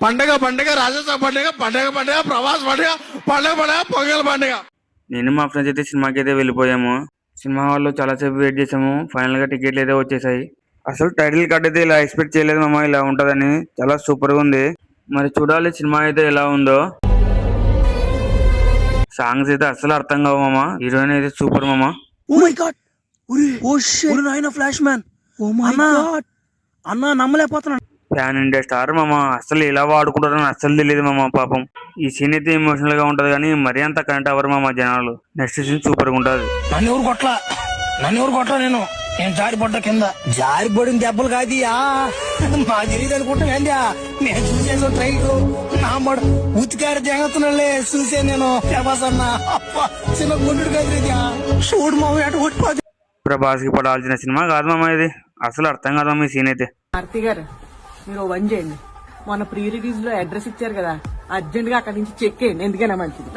పండగ పండగ రాజస్థాన్ పండగ పండగ పండగ ప్రవాస్ పండగ పండగ పండగ పొంగల్ పండగ. నేను మా ఫ్రెండ్స్ అయితే సినిమాకి అయితే వెళ్ళిపోయాము. సినిమా హాల్లో చాలాసేపు వెయిట్ చేసాము. ఫైనల్ గా టికెట్లు అయితే వచ్చేసాయి. అసలు టైటిల్ కార్డ్ అయితే ఇలా ఎక్స్పెక్ట్ చేయలేదు మామ, ఇలా ఉంటదని. చాలా సూపర్ గా ఉంది. మరి చూడాలి సినిమా అయితే ఎలా ఉందో. సాంగ్స్ అయితే అసలు అర్థం కావు మామ. హీరోయిన్ అయితే సూపర్ మామ. Oh my God, oh shit, నాయనా flash man. Oh my God అన్నా, నమ్మలేకపోతున్నాను. ఫ్యాన్ ఇండియా స్టార్ మామ. అసలు ఇలా వాడుకుంటారని అస్సలు తెలియదు మామ. పాపం ఈ సీన్ అయితే ఎమోషనల్ గా ఉంటది కానీ మరీ అంత కనెక్ట్ అవ్వరు మామ జనాలు. నెక్స్ట్ సీన్ సూపర్ గా ఉంటది. నన్ను ఎవరు కొట్టలా, నేను జారిపడ్డా కింద. జారిపడిన దెబ్బలు కాదు మా తెలియదు అనుకుంటా. నేను చూసేసి ట్రైన్ నాబడు ఉతికారు జగత్తులే చూసే నేను ప్రభాస్ అన్న. చిన్న గుండు కాదు చూడు మామ, అటు కొట్టిపోతే. ప్రభాస్ కి పడాల్సిన సినిమా కాదు మామ ఇది. అసలు అర్థం కాదు మామ ఈ సీన్ అయితే. కార్తీ గారు, మీరు వన్ చేయండి. మొన్న ప్రీ రిలీజ్ లో అడ్రస్ ఇచ్చారు కదా, అర్జెంట్ గా అక్కడి నుంచి చెక్ చేయండి, ఎందుకైనా మంచిది.